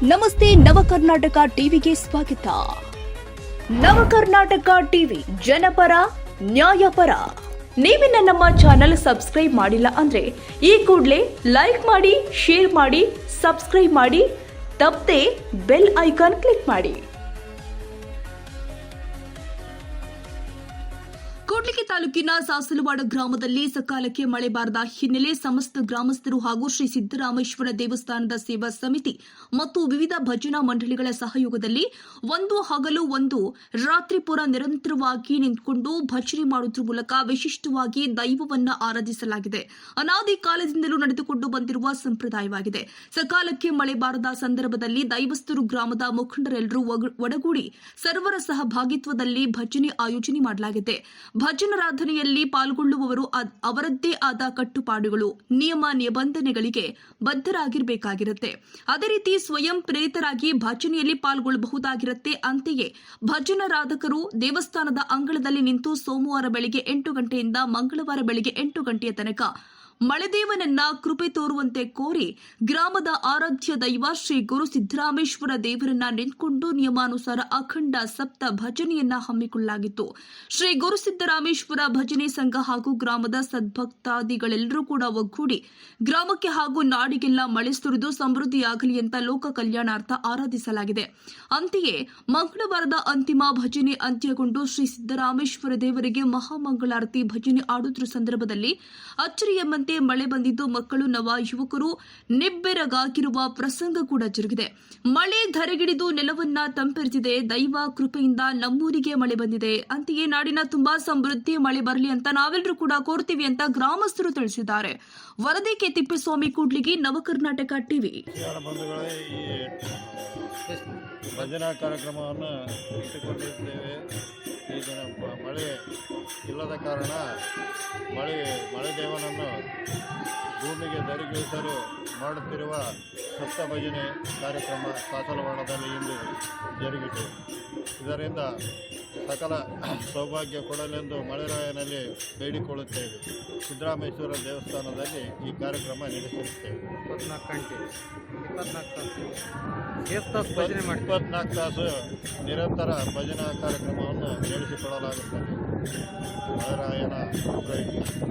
ನಮಸ್ತೆ ನವಕರ್ನಾಟಕ ಟಿವಿಗೆ ಸ್ವಾಗತ. ನವಕರ್ನಾಟಕ ಟಿವಿ ಜನಪರ ನ್ಯಾಯಪರ. ನೀವಿನ್ನ ನಮ್ಮ ಚಾನೆಲ್ ಸಬ್ಸ್ಕ್ರೈಬ್ ಮಾಡಿಲ್ಲ ಅಂದ್ರೆ ಈ ಕೂಡಲೇ ಲೈಕ್ ಮಾಡಿ, ಶೇರ್ ಮಾಡಿ, ಸಬ್ಸ್ಕ್ರೈಬ್ ಮಾಡಿ, ತಪ್ಪದೆ ಬೆಲ್ ಐಕಾನ್ ಕ್ಲಿಕ್ ಮಾಡಿ. ಕೂಡ್ಲಿಗಿ ತಾಲೂಕಿನ ಸಾಸಲವಾಡ ಗ್ರಾಮದಲ್ಲಿ ಸಕಾಲಕ್ಕೆ ಮಳೆ ಬಾರದ ಹಿನ್ನೆಲೆ ಸಮಸ್ತ ಗ್ರಾಮಸ್ಥರು ಹಾಗೂ ಶ್ರೀ ಸಿದ್ದರಾಮೇಶ್ವರ ದೇವಸ್ಥಾನದ ಸೇವಾ ಸಮಿತಿ ಮತ್ತು ವಿವಿಧ ಭಜನಾ ಮಂಡಳಿಗಳ ಸಹಯೋಗದಲ್ಲಿ ಒಂದು ಹಗಲು ಒಂದು ರಾತ್ರಿ ಪೂರ ನಿರಂತರವಾಗಿ ನಿಂತುಕೊಂಡು ಭಜನೆ ಮಾಡುವುದರ ಮೂಲಕ ವಿಶಿಷ್ಟವಾಗಿ ದೈವವನ್ನ ಆರಾಧಿಸಲಾಗಿದೆ. ಅನಾದಿ ಕಾಲದಿಂದಲೂ ನಡೆದುಕೊಂಡು ಬಂದಿರುವ ಸಂಪ್ರದಾಯವಾಗಿದೆ. ಸಕಾಲಕ್ಕೆ ಮಳೆ ಬಾರದ ಸಂದರ್ಭದಲ್ಲಿ ದೈವಸ್ಥರು ಗ್ರಾಮದ ಮುಖಂಡರೆಲ್ಲರೂ ಒಡಗೂಡಿ ಸರ್ವರ ಸಹಭಾಗಿತ್ವದಲ್ಲಿ ಭಜನೆ ಆಯೋಜನೆ ಮಾಡಲಾಗಿದೆ. ಭಜನಾರಾಧನೆಯಲ್ಲಿ ಪಾಲ್ಗೊಳ್ಳುವವರು ಅವರದ್ದೇ ಆದ ಕಟ್ಟುಪಾಡುಗಳು, ನಿಯಮ ನಿಬಂಧನೆಗಳಿಗೆ ಬದ್ಧರಾಗಿರಬೇಕಾಗಿರುತ್ತೆ. ಅದೇ ರೀತಿ ಸ್ವಯಂ ಪ್ರೇರಿತರಾಗಿ ಭಜನೆಯಲ್ಲಿ ಪಾಲ್ಗೊಳ್ಳಬಹುದಾಗಿರುತ್ತೆ. ಅಂತೆಯೇ ಭಜನಾರಾಧಕರು ದೇವಸ್ಥಾನದ ಅಂಗಳದಲ್ಲಿ ನಿಂತು ಸೋಮವಾರ ಬೆಳಗ್ಗೆ 8 ಗಂಟೆಯಿಂದ ಮಂಗಳವಾರ ಬೆಳಗ್ಗೆ 8 ಗಂಟೆಯ ತನಕ ಮಳೆದೇವನನ್ನ ಕೃಪೆ ತೋರುವಂತೆ ಕೋರಿ ಗ್ರಾಮದ ಆರಾಧ್ಯ ದೈವ ಶ್ರೀ ಗುರು ಸಿದ್ದರಾಮೇಶ್ವರ ದೇವರನ್ನ ನಿಂತ್ಕೊಂಡು ನಿಯಮಾನುಸಾರ ಅಖಂಡ ಸಪ್ತ ಭಜನೆಯನ್ನ ಹಮ್ಮಿಕೊಳ್ಳಲಾಗಿತ್ತು. ಶ್ರೀ ಗುರು ಸಿದ್ದರಾಮೇಶ್ವರ ಭಜನೆ ಸಂಘ ಹಾಗೂ ಗ್ರಾಮದ ಸದ್ಭಕ್ತಾದಿಗಳೆಲ್ಲರೂ ಕೂಡ ಒಗ್ಗೂಡಿ ಗ್ರಾಮಕ್ಕೆ ಹಾಗೂ ನಾಡಿಗೆಲ್ಲ ಮಳೆ ಸುರಿದು ಸಮೃದ್ಧಿಯಾಗಲಿ ಅಂತ ಲೋಕ ಕಲ್ಯಾಣಾರ್ಥ ಆರಾಧಿಸಲಾಗಿದೆ. ಅಂತೆಯೇ ಮಂಗಳವಾರದ ಅಂತಿಮ ಭಜನೆ ಅಂತ್ಯಗೊಂಡು ಶ್ರೀ ಸಿದ್ದರಾಮೇಶ್ವರ ದೇವರಿಗೆ ಮಹಾಮಂಗಳಾರತಿ ಭಜನೆ ಆಡುವುದರ ಸಂದರ್ಭದಲ್ಲಿ ಅಚ್ಚರಿ ಎಂಬಂತೆ ಮಳೆ ಬಂದಿದ್ದು ಮಕ್ಕಳು ನವ ಯುವಕರು ನಿಬ್ಬೆರಗಾಗಿರುವ ಪ್ರಸಂಗ ಕೂಡ ಜರುಗಿದೆ. ಮಳೆ ಧರೆಗಿಡಿದು ನೆಲವನ್ನ ತಂಪೆರೆದಿದೆ. ದೈವ ಕೃಪೆಯಿಂದ ನಮ್ಮೂರಿಗೆ ಮಳೆ ಬಂದಿದೆ. ಅಂತೆಯೇ ನಾಡಿನ ತುಂಬಾ ಸಮೃದ್ಧಿ ಮಳೆ ಬರಲಿ ಅಂತ ನಾವೆಲ್ಲರೂ ಕೂಡ ಕೋರ್ತೀವಿ ಅಂತ ಗ್ರಾಮಸ್ಥರು ತಿಳಿಸಿದ್ದಾರೆ. ವರದಿ ಕೆ ತಿಪ್ಪೇಸ್ವಾಮಿ, ಕೂಡ್ಲಿಗಿ, ನವಕರ್ನಾಟಕ ಟಿವಿ. ಭಜನಾ ಕಾರ್ಯಕ್ರಮವನ್ನು ಇಟ್ಟುಕೊಂಡಿದ್ದೇವೆ. ಈ ದಿನ ಮಳೆ ಇಲ್ಲದ ಕಾರಣ ಮಳೆ ದೇವನನ್ನು ಭೂಮಿಗೆ ಧರಿಗಿಳಿಸಲು ಮಾಡುತ್ತಿರುವ ಸಪ್ತ ಭಜನೆ ಕಾರ್ಯಕ್ರಮ ಸಾಸಲವಾಡದಲ್ಲಿ ಇಂದು ಜರುಗಿತು. ಇದರಿಂದ ಸಕಲ ಸೌಭಾಗ್ಯ ಕೊಡಲೆಂದು ಮಳೆರಾಯನಲ್ಲಿ ಬೇಡಿಕೊಳ್ಳುತ್ತೇವೆ. ಸಿದ್ದರಾಮೇಶ್ವರ ದೇವಸ್ಥಾನದಲ್ಲಿ ಈ ಕಾರ್ಯಕ್ರಮ ನಡೆಸುತ್ತೇವೆ. 24 ತಾಸು ನಿರಂತರ ಭಜನಾ ಕಾರ್ಯಕ್ರಮವನ್ನು ನಡೆಸಿಕೊಳ್ಳಲಾಗುತ್ತದೆ. ಮಳೆರಾಯನ